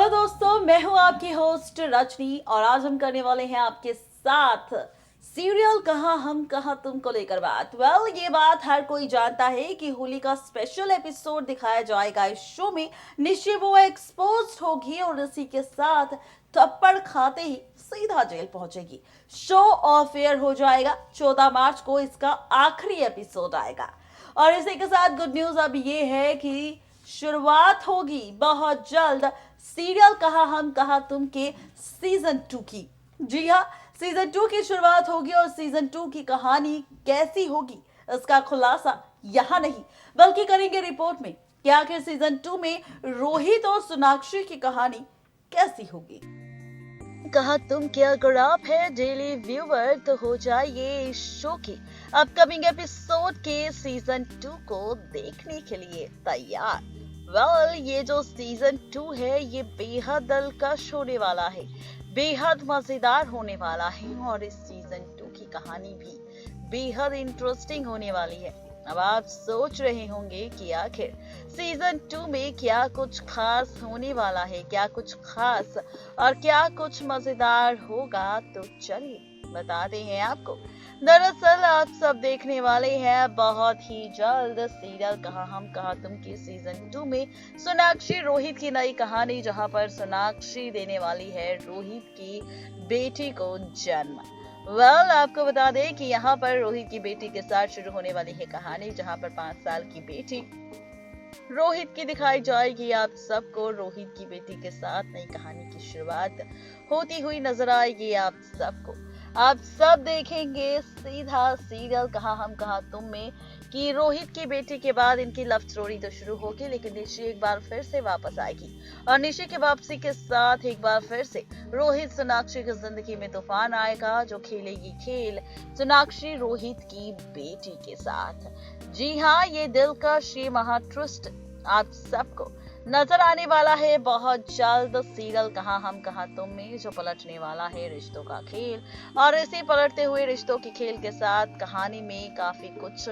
Hello दोस्तों, मैं हूं आपकी होस्ट रजनी और आज हम करने वाले हैं आपके साथ सीरियल कहाँ हम कहाँ तुम को लेकर बात। ये बात हर कोई जानता है कि होली का स्पेशल एपिसोड दिखाया जाएगा इस शो में। निश्चय वो एक्सपोज होगी और इसी के साथ थप्पड़ खाते ही सीधा जेल पहुंचेगी। शो ऑफ एयर हो जाएगा। 14 मार्च को इसका आखिरी एपिसोड आएगा और इसी के साथ गुड न्यूज अब ये है कि शुरुआत होगी बहुत जल्द सीरियल कहाँ हम कहाँ तुम के सीजन 2 की। जी हाँ, सीजन 2 की शुरुआत होगी और सीजन 2 की कहानी कैसी होगी इसका खुलासा यहाँ नहीं बल्कि करेंगे रिपोर्ट में कि आखिर सीजन 2 में रोहित और सोनाक्षी की कहानी कैसी होगी। कहा तुम क्या अगर आप है डेली व्यूअर तो हो जाइए इस शो के अपकमिंग एपिसोड के सीजन 2 को देखने के लिए तैयार। ये जो सीजन 2 है ये बेहद दिलकश होने वाला है, बेहद मजेदार होने वाला है और इस सीजन 2 की कहानी भी बेहद इंटरेस्टिंग होने वाली है। अब आप सोच रहे होंगे कि आखिर सीजन 2 में क्या कुछ खास होने वाला है, क्या कुछ खास और क्या कुछ मजेदार होगा, तो चलिए बताते हैं आपको। दरअसल आप सब देखने वाले हैं बहुत ही जल्द सीरियल कहाँ हम कहाँ तुम की सीजन 2 में सोनाक्षी रोहित की नई कहानी, जहां पर सोनाक्षी देने वाली है रोहित की बेटी को जन्म। आपको बता दें कि यहाँ पर रोहित की बेटी के साथ शुरू होने वाली है कहानी, जहां पर 5 साल की बेटी रोहित की दिखाई जाएगी। आप सबको रोहित की बेटी के साथ नई कहानी की शुरुआत होती हुई नजर आएगी। आप सब देखेंगे सीधा सीरियल कहाँ हम कहाँ तुम में कि रोहित की बेटी के बाद इनकी लव स्टोरी तो शुरू होगी, लेकिन निशी एक बार फिर से वापस आएगी और निशी की वापसी के साथ एक बार फिर से रोहित सोनाक्षी की जिंदगी में तूफान आएगा, जो खेलेगी खेल सोनाक्षी रोहित की बेटी के साथ। जी हाँ, ये दिलकश, ये महा ट्विस्ट आप सबको नजर आने वाला है बहुत जल्द सीरियल कहाँ हम कहाँ तुम में, जो पलटने वाला है रिश्तों का खेल। और इसी पलटते हुए रिश्तों के खेल के साथ कहानी में काफी कुछ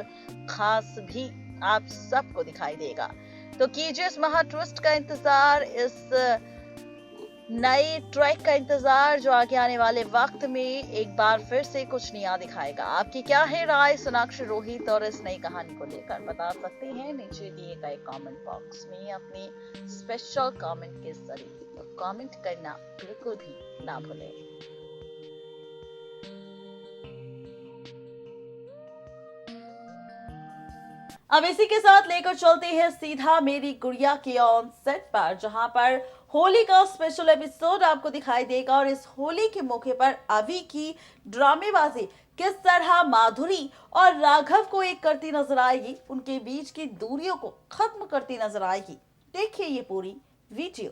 खास भी आप सबको दिखाई देगा। तो कीजिए इस महा ट्विस्ट का इंतजार, इस नए ट्रैक का इंतजार, जो आगे आने वाले वक्त में एक बार फिर से कुछ नया दिखाएगा। आपकी क्या है राय सोनाक्षी रोहित और इस नई कहानी को लेकर, बता सकते हैं नीचे दिए गए कमेंट बॉक्स में अपनी स्पेशल कमेंट के जरिए। तो कमेंट करना बिल्कुल भी ना भूलें। अब इसी के साथ लेकर चलते हैं सीधा मेरी गुड़िया के ऑन सेट पर, जहां पर होली का स्पेशल एपिसोड आपको दिखाई देगा और इस होली के मौके पर अभी की ड्रामेबाजी किस तरह माधुरी और राघव को एक करती नजर आएगी, उनके बीच की दूरियों को खत्म करती नजर आएगी। देखिए ये पूरी वीडियो।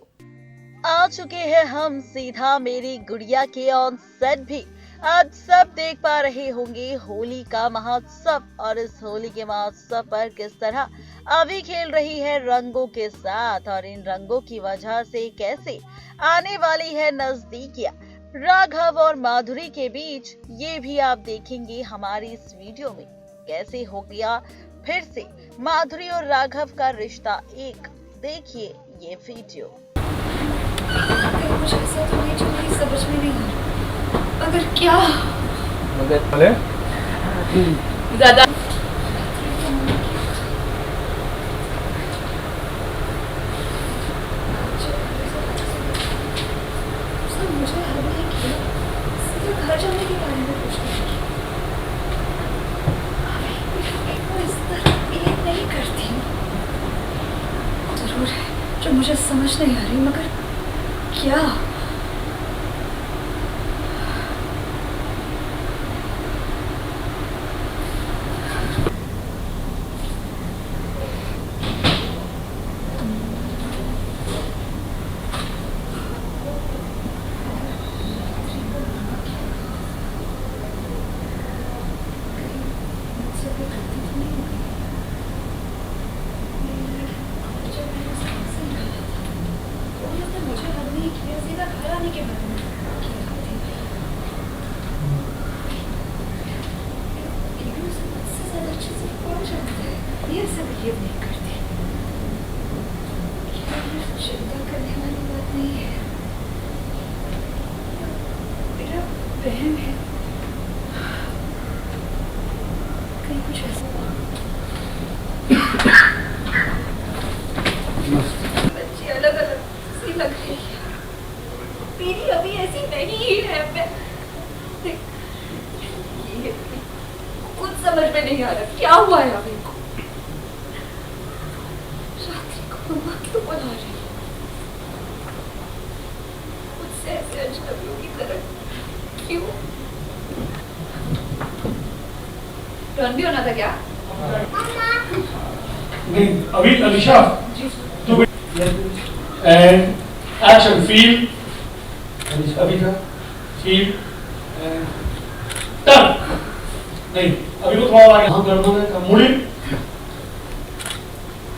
आ चुके हैं हम सीधा मेरी गुड़िया के ऑन सेट भी। आज सब देख पा रहे होंगे होली का महोत्सव और इस होली के महोत्सव पर किस तरह अभी खेल रही है रंगों के साथ और इन रंगों की वजह से कैसे आने वाली है नजदीकियां राघव और माधुरी के बीच, ये भी आप देखेंगे हमारी इस वीडियो में। कैसे हो गया फिर से माधुरी और राघव का रिश्ता एक, देखिए ये वीडियो। कुछ ऐसा तो नहीं जो मेरी समझ में नहीं आ रहा। अगर क्या ज्यादा मुझे हर नहीं किया, सिर्फ घर जाने के बारे में पूछना इस तरह ये नहीं करती। जरूर है जो मुझे समझ नहीं आ रही, मगर क्या? ये सब बिहेव नहीं करते। चिंता करने वाली बात नहीं है। वहम है, कहीं कुछ ऐसा बच्चे अलग अलग सी लग रही है। मेरी अभी ऐसी नहीं है। मैं ये कुछ समझ में नहीं आ रहा क्या हुआ है अभी को। रात्रि को मम्मा क्यों बुला रही है मुझसे ऐसे अजनबियों की तरह? क्यों? टर्न भी होना था क्या? नहीं, अभी अलीशा तू एंड एक्शन फील अभी का फील टर्न नहीं अभी को थोड़ा आगे हम करना है मुड़ी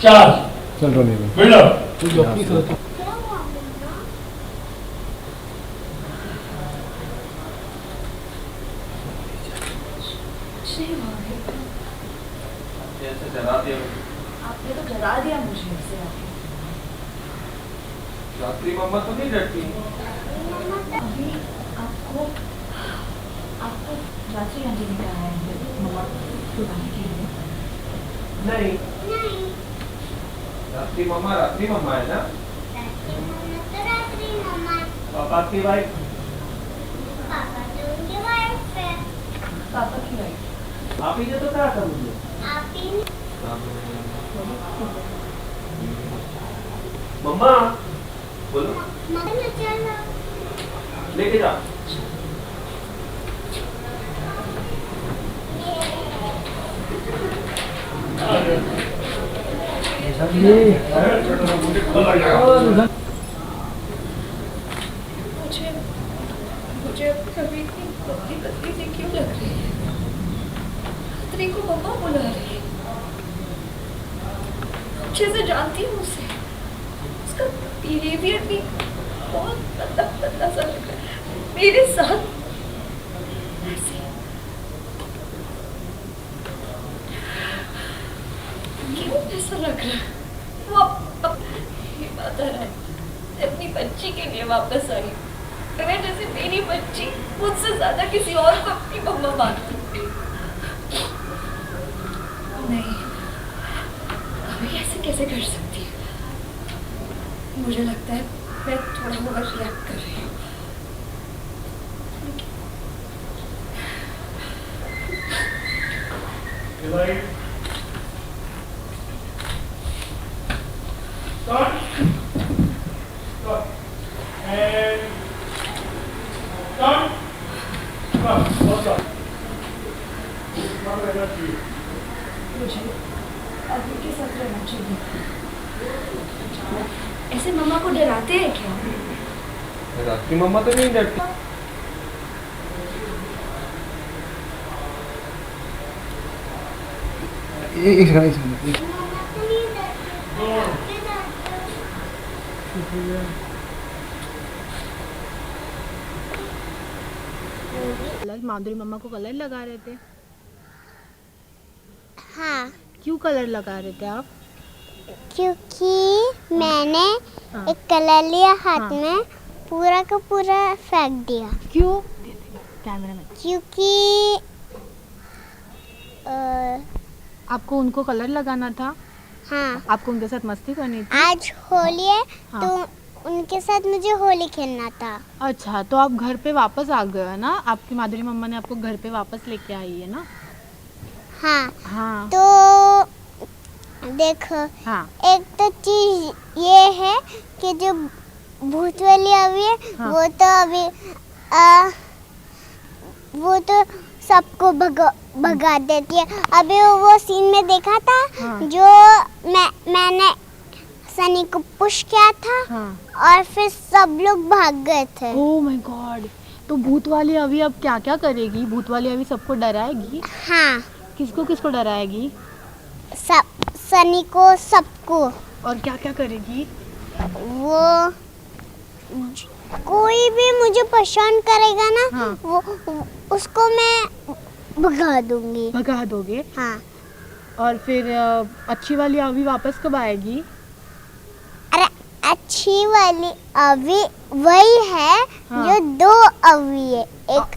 चार्ज चल रहा नहीं बिल्डअप तू जो अपनी करता जैसे डरा दिया आपने तो डरा दिया मुझे इससे आके। रात्रि मम्मा तो नहीं डरती। अभी आपको रात्रि आंटी ने कहा है मम्मा बुलाने के लिए। नहीं रात्रि मम्मा है ना। पापा की वाइफ। पापा की वाइफ। आप ही ने तो कहा था मुझे। मम्मा बोलो लेके जा। मुझे कभी इतनी बदली बदली सी क्यों लग रही है? रात्रि को मम्मा बुला रही है। अच्छे से जानती हूँ उसे। उसका बिहेवियर भी बहुत बदला सा लग रहा है मेरे साथ। क्यों ऐसा लग रहा है? वो ये बात आ रहा है अपनी बच्ची के लिए वापस आई। मैं जैसे मेरी बच्ची मुझसे ज्यादा किसी और को अपनी मम्मा मानती। नहीं, अभी ऐसे कैसे कर सकती है? मुझे लगता है मैं थोड़ा ओवर रिएक्ट कर रही हूँ। मुझे अभी के साथ रहना चाहिए। ऐसे मम्मा को डराते हैं क्या? रात्रि मम्मा तो नहीं डरती। एक सेकंड माधुरी मम्मा को कलर लगा रहे थे। हाँ, क्यों कलर लगा रहे थे आप? क्योंकि मैंने हाँ। एक कलर लिया हाथ हाँ। में, पूरा का पूरा फेंक दिया। क्यों? कैमरा में। क्योंकि आपको उनको कलर लगाना था? हाँ, आपको उनके साथ मस्ती करनी थी? आज होली है हाँ। तो उनके साथ मुझे होली खेलना था। अच्छा, तो आप घर पे वापस आ गए है ना? आपकी माधुरी मम्मा ने आपको घर पे वापस लेके आई है ना? हाँ, हाँ। तो देखो, हाँ। एक तो चीज ये है कि जो भूत वाली अभी है, हाँ। वो तो अभी वो तो सबको भगा देती है। अभी वो सीन में देखा था। हाँ। जो मैंने सनी को पुश किया था। हाँ। और फिर सब लोग भाग गए थे। ओह माय गॉड, तो भूत वाली अभी अब क्या क्या करेगी? भूत वाली अभी सबको डराएगी? हाँ, किसको किसको डराएगी? सब सनी को, सबको। और क्या क्या करेगी? वो कोई भी मुझे परेशान करेगा ना। हाँ। वो उसको मैं भगा दूंगी। भगा दोगे? हाँ। और फिर अच्छी वाली अभी वापस कब आएगी? अरे अच्छी वाली अभी वही है। हाँ। जो दो अभी है, एक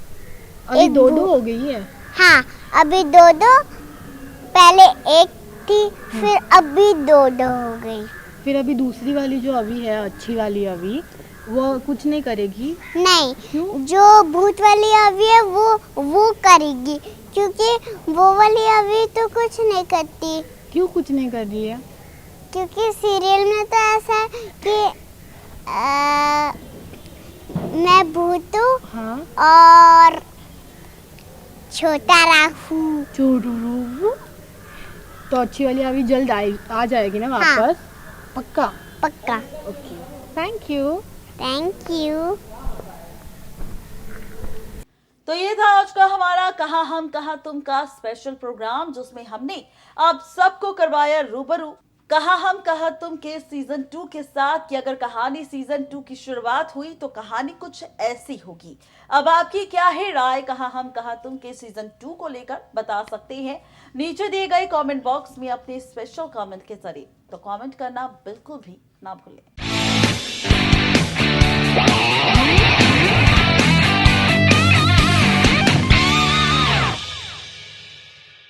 अभी एक दो भू- हो गई है। हाँ, अभी दो पहले एक थी, फिर अभी दो हो गई। फिर अभी दूसरी वाली जो अभी है, अच्छी वाली अभी, वो कुछ नहीं करेगी? नहीं, क्यों? जो भूत वाली अभी है वो करेगी, क्योंकि वो वाली अभी तो कुछ नहीं करती। क्यों कुछ नहीं कर रही है? क्योंकि सीरियल में तो ऐसा है कि मैं भूत हूँ हाँ, और छोटा राहू। चोरू। तो अच्छी वाली अभी जल्द आ जाएगी ना वापस? पक्का? पक्का। Okay, thank you. Thank you. तो ये था आज का हमारा कहा हम कहा तुम का स्पेशल प्रोग्राम, जिसमें हमने आप सबको करवाया रूबरू कहा हम कहा तुम के सीजन 2 के साथ कि अगर कहानी सीजन 2 की शुरुआत हुई तो कहानी कुछ ऐसी होगी। अब आपकी क्या है राय कहा हम कहा तुम के सीजन 2 को लेकर, बता सकते हैं नीचे दिए गए कमेंट बॉक्स में अपने स्पेशल कमेंट के जरिए। तो कमेंट करना बिल्कुल भी ना भूलें।